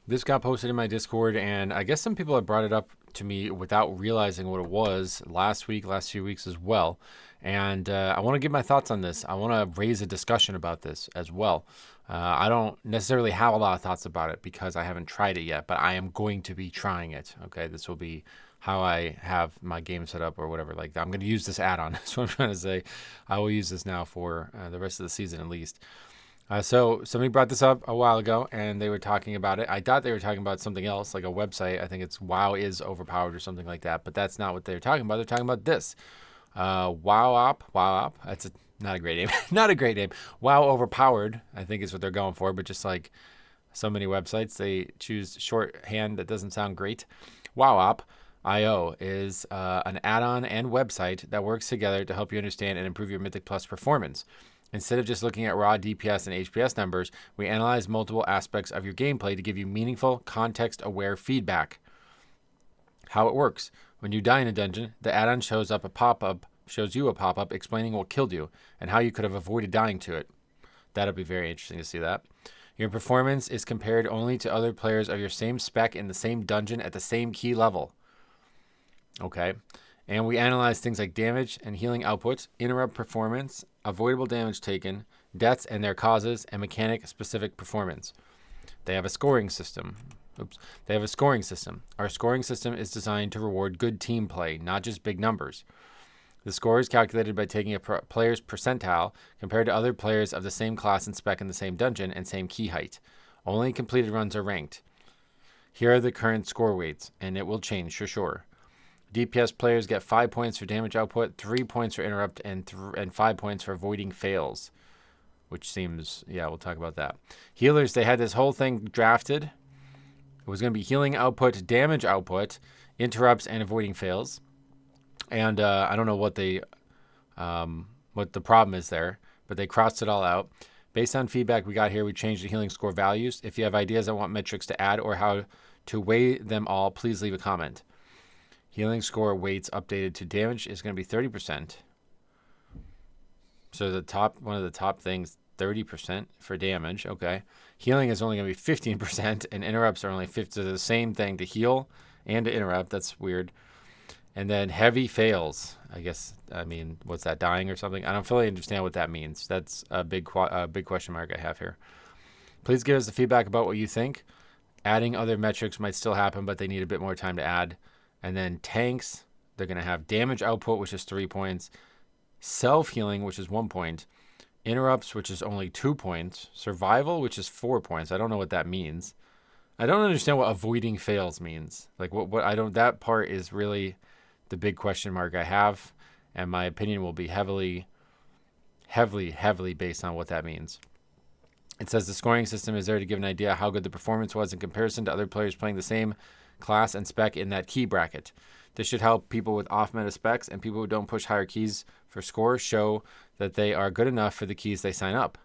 This got posted in my Discord, and I guess some people have brought it up to me without realizing what it was last few weeks as well. And I want to give my thoughts on this. I want to raise a discussion about this as well. I don't necessarily have a lot of thoughts about it because I haven't tried it yet, but I am going to be trying it. Okay, this will be how I have my game set up or whatever. Like, I'm going to use this add-on. That's what I'm trying to say. I will use this now for the rest of the season at least. So somebody brought this up a while ago, and they were talking about it. I thought they were talking about something else, like a website. I think it's WoW is overpowered or something like that, but that's not what they were talking about. They're talking about this. WoWOP. Not a great name. Not a great name. WoW overpowered, I think is what they're going for, but just like so many websites, they choose shorthand that doesn't sound great. WoWOP.io is an add-on and website that works together to help you understand and improve your Mythic Plus performance. Instead of just looking at raw DPS and HPS numbers, we analyze multiple aspects of your gameplay to give you meaningful, context-aware feedback. How it works. When you die in a dungeon, the add-on shows you a pop-up explaining what killed you and how you could have avoided dying to it. That'll be very interesting to see that. Your performance is compared only to other players of your same spec in the same dungeon at the same key level. Okay. And we analyze things like damage and healing outputs, interrupt performance, avoidable damage taken, deaths and their causes, and mechanic-specific performance. They have a scoring system. Our scoring system is designed to reward good team play, not just big numbers. The score is calculated by taking a player's percentile compared to other players of the same class and spec in the same dungeon and same key height. Only completed runs are ranked. Here are the current score weights, and it will change for sure. DPS players get 5 points for damage output, 3 points for interrupt, and 5 points for avoiding fails. Which seems, we'll talk about that. Healers, they had this whole thing drafted. It was going to be healing output, damage output, interrupts, and avoiding fails. And I don't know what the problem is there, but they crossed it all out. Based on feedback we got here, we changed the healing score values. If you have ideas on what metrics to add or how to weigh them all, please leave a comment. Healing score weights updated to damage is going to be 30%. So one of the top things, 30% for damage. Okay. Healing is only going to be 15%, and interrupts are only 50. So the same thing to heal and to interrupt. That's weird. And then heavy fails. What's that, dying or something? I don't fully understand what that means. That's a big question mark I have here. Please give us the feedback about what you think. Adding other metrics might still happen, but they need a bit more time to add. And then tanks, they're going to have damage output, which is 3 points. Self-healing, which is 1 point. Interrupts, which is only 2 points. Survival, which is 4 points. I don't know what that means. I don't understand what avoiding fails means. Like that part is really the big question mark I have. And my opinion will be heavily based on what that means. It says the scoring system is there to give an idea how good the performance was in comparison to other players playing the same class and spec in that key bracket. This should help people with off-meta specs and people who don't push higher keys for scores show that they are good enough for the keys they sign up.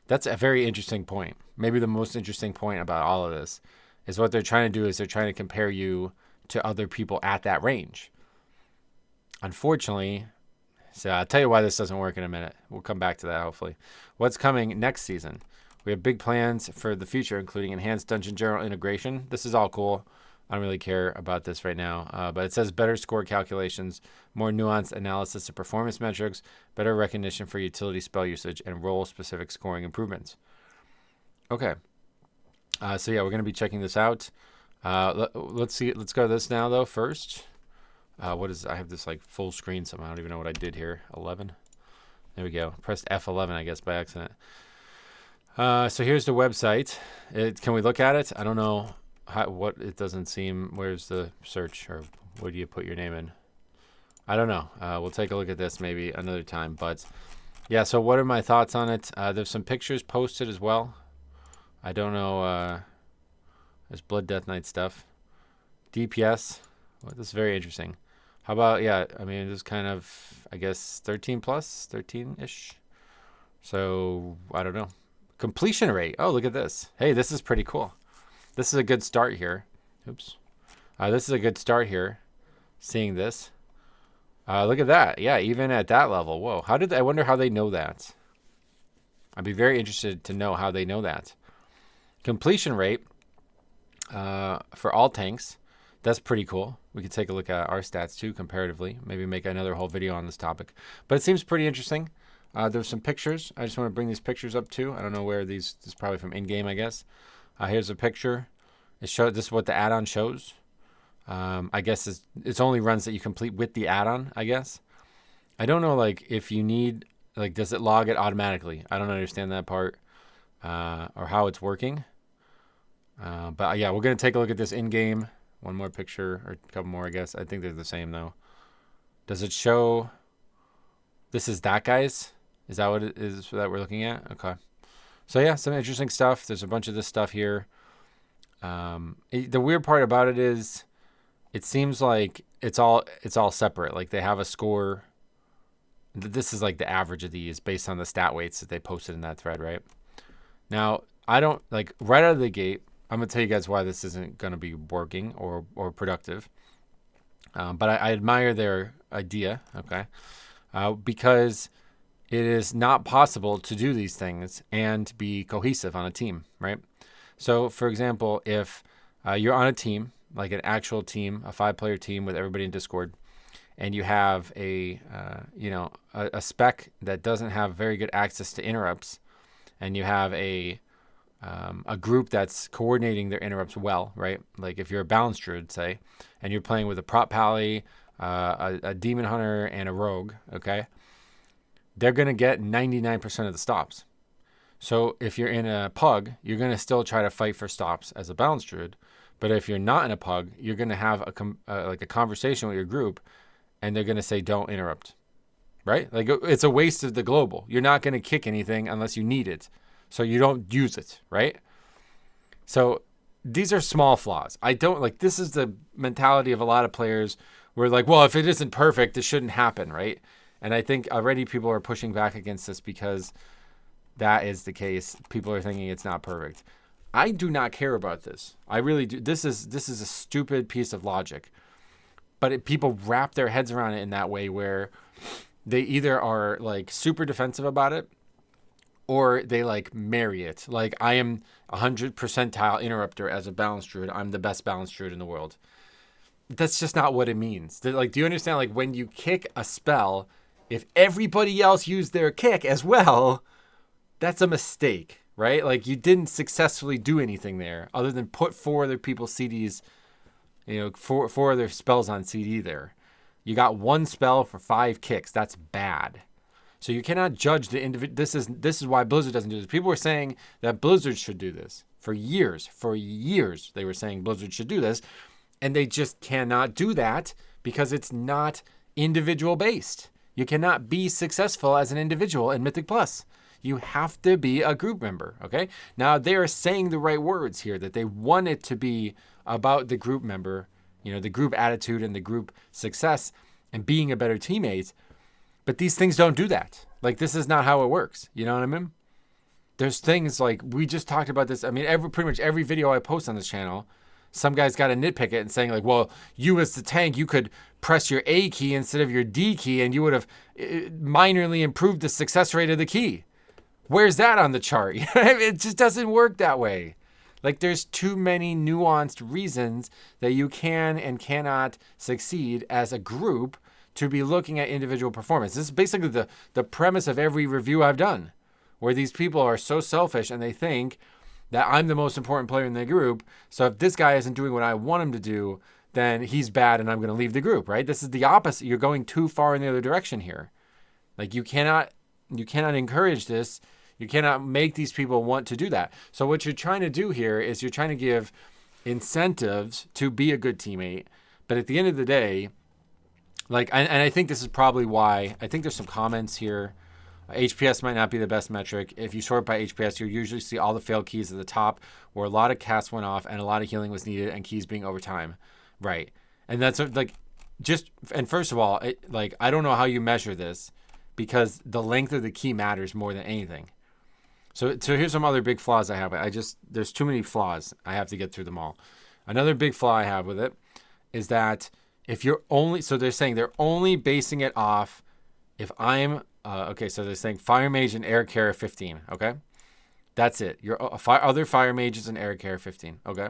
That's a very interesting point. Maybe the most interesting point about all of this is what they're trying to do is they're trying to compare you to other people at that range. Unfortunately, so I'll tell you why this doesn't work in a minute. We'll come back to that, hopefully. What's coming next season? We have big plans for the future, including enhanced dungeon general integration. This is all cool. I don't really care about this right now, but it says better score calculations, more nuanced analysis of performance metrics, better recognition for utility spell usage, and role-specific scoring improvements. Okay. We're going to be checking this out. Let's see. Let's go to this now, though, first. I have this like full screen somehow. I don't even know what I did here. 11. There we go. Pressed F11, I guess, by accident. So here's the website. Can we look at it? I don't know. It doesn't seem. Where's the search, or where do you put your name in? I don't know. We'll take a look at this maybe another time. But yeah, so what are my thoughts on it? There's some pictures posted as well. I don't know. There's Blood Death Knight stuff. DPS. Well, this is very interesting. How about, this is kind of, I guess, 13 plus, 13-ish. So, I don't know. Completion rate. Oh, look at this. Hey, this is pretty cool. This is a good start here. Oops. This is a good start here. Seeing this. Look at that. Yeah, even at that level. Whoa. I wonder how they know that. I'd be very interested to know how they know that. Completion rate. for all tanks. That's pretty cool. We could take a look at our stats too, comparatively. Maybe make another whole video on this topic. But it seems pretty interesting. There's some pictures. I just want to bring these pictures up too. I don't know where these. This is probably from in-game, I guess. Here's a picture. This is what the add-on shows. I guess it's only runs that you complete with the add-on, I guess. I don't know, like, if you need, like, does it log it automatically? I don't understand that part, or how it's working. But yeah, we're going to take a look at this in-game. One more picture, or a couple more, I guess. I think they're the same, though. Does it show... This is that, guys? Is that what it is that we're looking at? Okay. So, yeah, some interesting stuff. There's a bunch of this stuff here. The weird part about it is it seems like it's all separate. Like, they have a score. This is, like, the average of these based on the stat weights that they posted in that thread, right? Now, I don't... Like, right out of the gate... I'm going to tell you guys why this isn't going to be working or productive. But I admire their idea, okay? Because it is not possible to do these things and be cohesive on a team, right? So, for example, if you're on a team, like an actual team, a 5-player team with everybody in Discord, and you have a spec that doesn't have very good access to interrupts, and you have a group that's coordinating their interrupts well, right? Like if you're a balance druid, say, and you're playing with a prop pally, a demon hunter, and a rogue, okay? They're going to get 99% of the stops. So if you're in a pug, you're going to still try to fight for stops as a balance druid. But if you're not in a pug, you're going to have a conversation with your group, and they're going to say, don't interrupt, right? Like it's a waste of the global. You're not going to kick anything unless you need it. So you don't use it, right? So these are small flaws. I don't like, this is the mentality of a lot of players where like, well, if it isn't perfect, this shouldn't happen, right? And I think already people are pushing back against this because that is the case. People are thinking it's not perfect. I do not care about this. I really do. This is a stupid piece of logic. But people wrap their heads around it in that way where they either are like super defensive about it, or they like marry it. Like I am 100 percentile interrupter as a balance druid. I'm the best balance druid in the world. That's just not what it means. Like, do you understand? Like when you kick a spell, if everybody else used their kick as well, that's a mistake, right? Like you didn't successfully do anything there other than put 4 other people's CDs, four other spells on CD there. You got 1 spell for 5 kicks. That's bad. So you cannot judge the individual. This is why Blizzard doesn't do this. People were saying that Blizzard should do this for years. For years, they were saying Blizzard should do this, and they just cannot do that because it's not individual based. You cannot be successful as an individual in Mythic Plus. You have to be a group member, okay? Now, they are saying the right words here, that they want it to be about the group member, the group attitude and the group success and being a better teammate. But these things don't do that. Like, this is not how it works. You know what I mean? There's things like, we just talked about this. I mean, pretty much every video I post on this channel, some guy's got to nitpick it and saying like, well, you as the tank, you could press your A key instead of your D key and you would have minorly improved the success rate of the key. Where's that on the chart? It just doesn't work that way. Like there's too many nuanced reasons that you can and cannot succeed as a group to be looking at individual performance. This is basically the premise of every review I've done, where these people are so selfish and they think that I'm the most important player in the group. So if this guy isn't doing what I want him to do, then he's bad and I'm going to leave the group, right? This is the opposite. You're going too far in the other direction here. Like you cannot encourage this. You cannot make these people want to do that. So what you're trying to do here is you're trying to give incentives to be a good teammate. But at the end of the day, like, and I think this is probably why, I think there's some comments here. HPS might not be the best metric. If you sort by HPS, you usually see all the failed keys at the top where a lot of casts went off and a lot of healing was needed and keys being over time. Right. And that's like, and first of all, I don't know how you measure this because the length of the key matters more than anything. So here's some other big flaws I have. There's too many flaws. I have to get through them all. Another big flaw I have with it is that if you're so they're saying they're only basing it off if I'm, okay, so they're saying Fire Mage and Air Carrier 15, okay? That's it. Your other Fire Mages and Air Carrier 15, okay?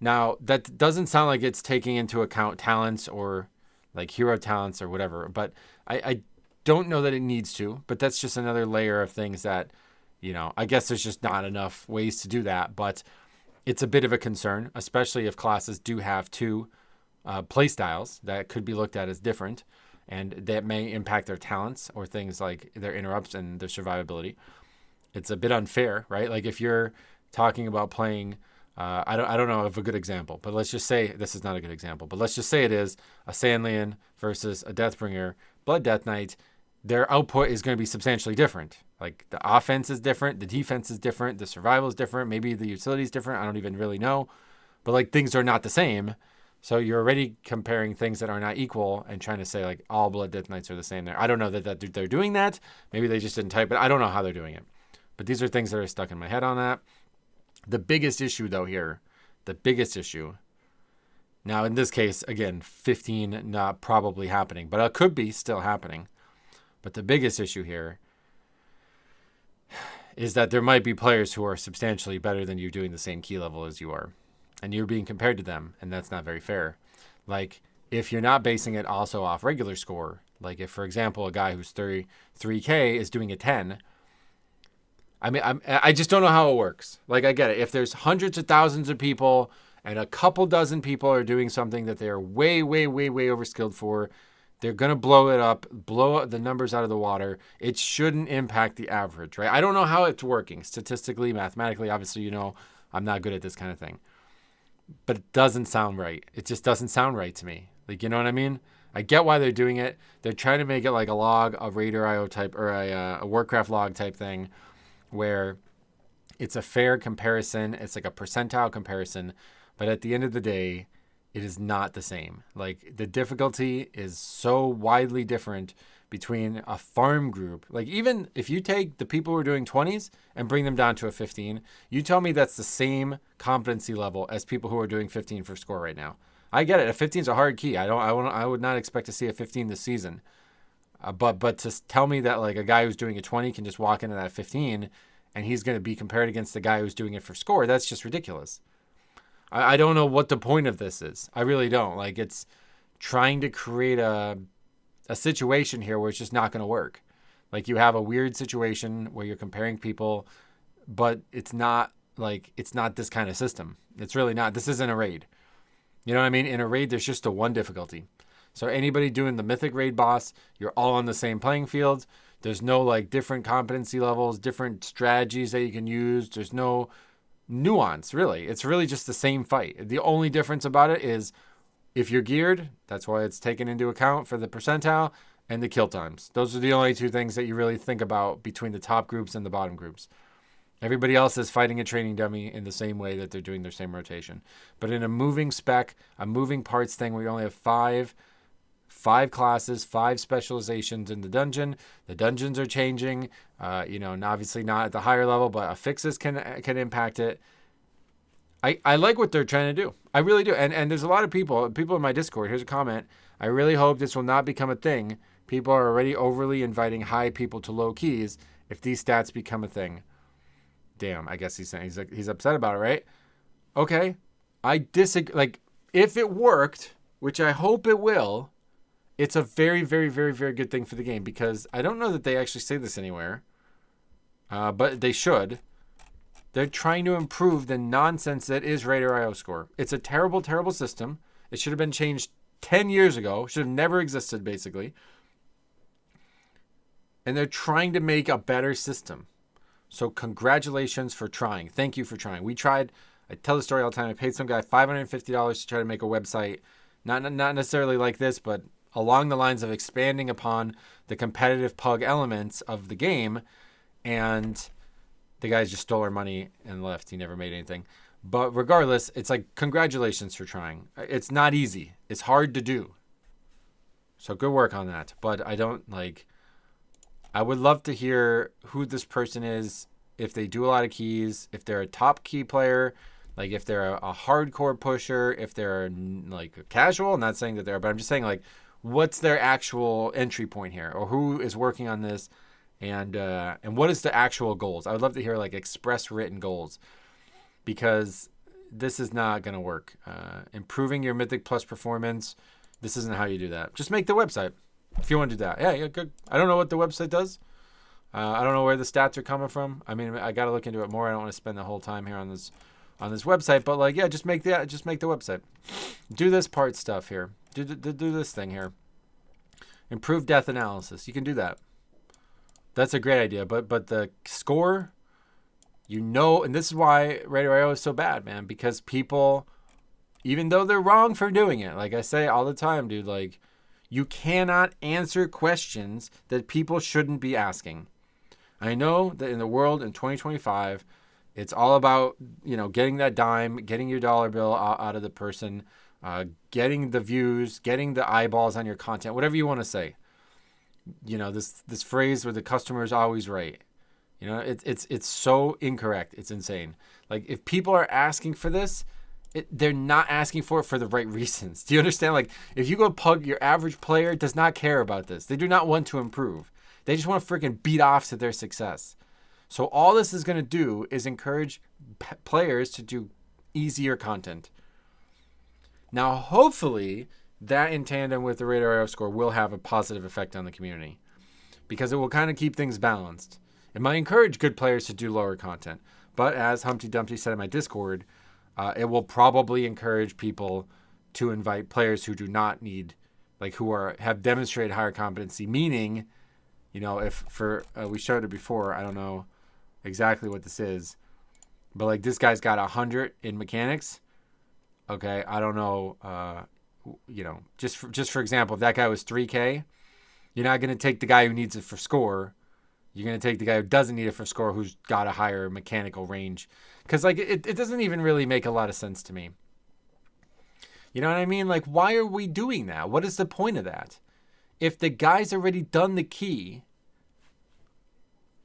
Now, that doesn't sound like it's taking into account talents or like hero talents or whatever, but I don't know that it needs to, but that's just another layer of things that, I guess there's just not enough ways to do that, but it's a bit of a concern, especially if classes do have two play styles that could be looked at as different, and that may impact their talents or things like their interrupts and their survivability. It's a bit unfair, right? Like if you're talking about playing, I don't know of a good example, but let's just say this is not a good example, but let's just say it is a Sandlian versus a Deathbringer Blood Death Knight. Their output is going to be substantially different. Like the offense is different, the defense is different, the survival is different, maybe the utility is different. I don't even really know, but like things are not the same. So you're already comparing things that are not equal and trying to say like all Blood Death Knights are the same there. I don't know that they're doing that. Maybe they just didn't type it. I don't know how they're doing it. But these are things that are stuck in my head on that. The biggest issue though here, now in this case, again, 15 not probably happening, but it could be still happening. But the biggest issue here is that there might be players who are substantially better than you doing the same key level as you are. And you're being compared to them, and that's not very fair. Like, if you're not basing it also off regular score, like if, for example, a guy who's 33K is doing a 10, I just don't know how it works. Like, I get it. If there's hundreds of thousands of people and a couple dozen people are doing something that they're way, way, way, way overskilled for, they're going to blow it up, blow the numbers out of the water. It shouldn't impact the average, right? I don't know how it's working statistically, mathematically. Obviously, I'm not good at this kind of thing. But it doesn't sound right. It just doesn't sound right to me. Like, you know what I mean? I get why they're doing it. They're trying to make it like a log, a Raider.io type, or a Warcraft log type thing, where it's a fair comparison. It's like a percentile comparison. But at the end of the day, it is not the same. Like the difficulty is so widely different between a farm group. Like even if you take the people who are doing 20s and bring them down to a 15, you tell me that's the same competency level as people who are doing 15 for score right now. I get it. A 15 is a hard key. I would not expect to see a 15 this season. But to tell me that like a guy who's doing a 20 can just walk into that 15 and he's going to be compared against the guy who's doing it for score, that's just ridiculous. I don't know what the point of this is. I really don't. Like it's trying to create a situation here where it's just not going to work. Like you have a weird situation where you're comparing people, but it's not this kind of system. It's really not. This isn't a raid. You know what I mean? In a raid, there's just a one difficulty. So anybody doing the Mythic raid boss, you're all on the same playing field. There's no like different competency levels, different strategies that you can use. There's no nuance, really. It's really just the same fight. The only difference about it is if you're geared, that's why it's taken into account for the percentile, and the kill times. Those are the only two things that you really think about between the top groups and the bottom groups. Everybody else is fighting a training dummy in the same way that they're doing their same rotation. But in a moving spec, a moving parts thing where you only have five classes, 5 specializations in the dungeon. The dungeons are changing, and obviously not at the higher level, but fixes can impact it. I like what they're trying to do. I really do. And there's a lot of people in my Discord. Here's a comment. I really hope this will not become a thing. People are already overly inviting high people to low keys if these stats become a thing. Damn, I guess he's saying he's upset about it, right? Okay. I disagree. Like, if it worked, which I hope it will, it's a very, very, very, very good thing for the game because I don't know that they actually say this anywhere, but they should. They're trying to improve the nonsense that is Raider.io score. It's a terrible, terrible system. It should have been changed 10 years ago. Should have never existed, basically. And they're trying to make a better system. So congratulations for trying. Thank you for trying. We tried. I tell the story all the time. I paid some guy $550 to try to make a website. Not necessarily like this, but along the lines of expanding upon the competitive pug elements of the game. And the guys just stole our money and left. He never made anything. But regardless, it's like, congratulations for trying. It's not easy. It's hard to do. So good work on that. But I would love to hear who this person is, if they do a lot of keys, if they're a top key player, like if they're a hardcore pusher, if they're like a casual. I'm not saying that they're, but I'm just saying like, what's their actual entry point here, or who is working on this, and what is the actual goals? I would love to hear like express written goals, because this is not going to work. Improving your Mythic Plus performance, this isn't how you do that. Just make the website if you want to do that. Yeah, good. I don't know what the website does. I don't know where the stats are coming from. I mean, I got to look into it more. I don't want to spend the whole time here on this website, but like, yeah, just make the website. Do this part stuff here. Do this thing here. Improve death analysis. You can do that. That's a great idea. But the score, and this is why Radio.io is so bad, man, because people, even though they're wrong for doing it, like I say all the time, dude, like, you cannot answer questions that people shouldn't be asking. I know that in the world in 2025, it's all about, getting that dime, getting your dollar bill out of the person, getting the views, getting the eyeballs on your content, whatever you want to say. This phrase where the customer is always right. It's so incorrect. It's insane. Like, if people are asking for this, they're not asking for it for the right reasons. Do you understand? Like, if you go pug, your average player does not care about this. They do not want to improve. They just want to freaking beat off to their success. So all this is going to do is encourage players to do easier content. Now, hopefully, that in tandem with the Radio.io score will have a positive effect on the community, because it will kind of keep things balanced. It might encourage good players to do lower content. But as Humpty Dumpty said in my Discord, it will probably encourage people to invite players who do not need, like, who have demonstrated higher competency, meaning, we showed it before, I don't know exactly what this is, but like, this guy's got 100 in mechanics. Okay, I don't know, just for example, if that guy was 3K, you're not going to take the guy who needs it for score. You're going to take the guy who doesn't need it for score, who's got a higher mechanical range. Because, like, it doesn't even really make a lot of sense to me. You know what I mean? Like, why are we doing that? What is the point of that? If the guy's already done the key,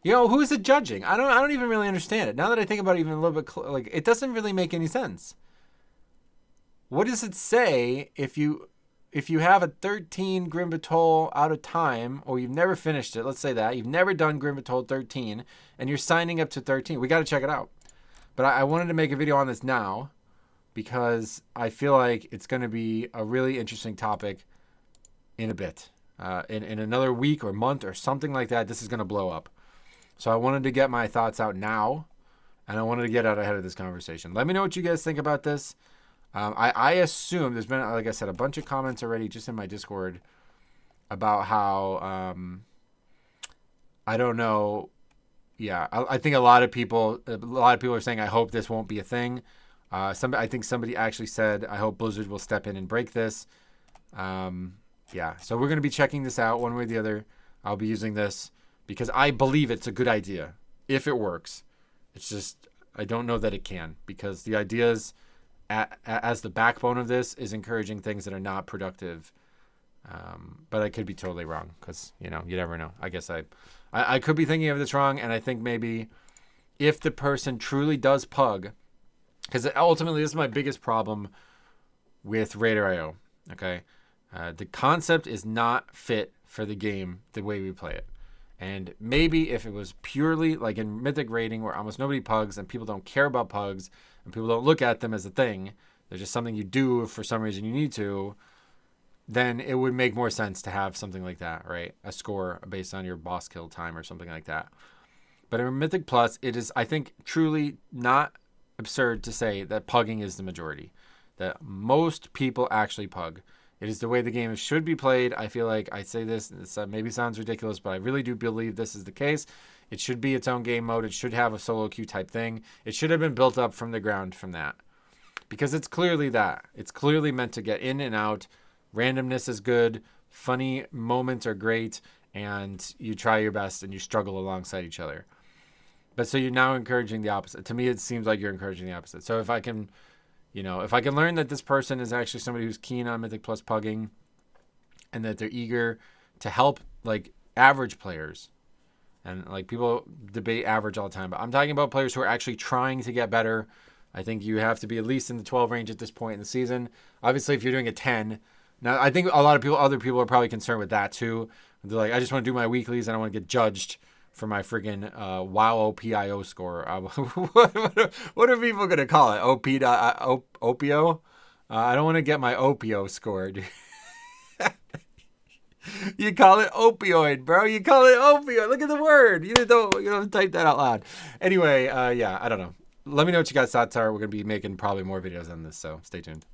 who's the judging? I don't even really understand it. Now that I think about it even a little bit, like, it doesn't really make any sense. What does it say if you have a 13 Grim Batol out of time, or you've never finished it? Let's say that you've never done Grim Batol 13, and you're signing up to 13. We got to check it out. But I wanted to make a video on this now because I feel like it's going to be a really interesting topic in a bit. In another week or month or something like that, this is going to blow up. So I wanted to get my thoughts out now, and I wanted to get out ahead of this conversation. Let me know what you guys think about this. I assume there's been, like I said, a bunch of comments already just in my Discord about how, I don't know. Yeah, I think a lot of people are saying, I hope this won't be a thing. I think somebody actually said, I hope Blizzard will step in and break this. Yeah, so we're going to be checking this out one way or the other. I'll be using this because I believe it's a good idea if it works. It's just, I don't know that it can, because the ideas as the backbone of this is encouraging things that are not productive. But I could be totally wrong because, you never know. I guess I could be thinking of this wrong. And I think maybe if the person truly does pug, because ultimately this is my biggest problem with Radio.io. Okay. The concept is not fit for the game the way we play it. And maybe if it was purely like in Mythic rating where almost nobody pugs and people don't care about pugs and people don't look at them as a thing, they're just something you do if for some reason you need to, then it would make more sense to have something like that, right? A score based on your boss kill time or something like that. But in Mythic Plus, it is, I think, truly not absurd to say that pugging is the majority, that most people actually pug. It is the way the game should be played. I feel like I say this maybe sounds ridiculous, but I really do believe this is the case. It should be its own game mode. It should have a solo queue type thing. It should have been built up from the ground from that, because it's clearly that. It's clearly meant to get in and out. Randomness is good. Funny moments are great. And you try your best and you struggle alongside each other. But so you're now encouraging the opposite. To me, it seems like you're encouraging the opposite. So if I can learn that this person is actually somebody who's keen on Mythic Plus pugging and that they're eager to help like average players, and like people debate average all the time, but I'm talking about players who are actually trying to get better. I think you have to be at least in the 12 range at this point in the season. Obviously, if you're doing a 10, now I think a lot of other people are probably concerned with that too. They're like, I just want to do my weeklies and I want to get judged for my friggin' WoWOPIO score. What are people gonna call it? Opio? I don't want to get my Opio scored. You call it opioid, bro. You call it opioid. Look at the word. You don't type that out loud. Anyway, yeah, I don't know. Let me know what you guys' thoughts are. We're gonna be making probably more videos on this, so stay tuned.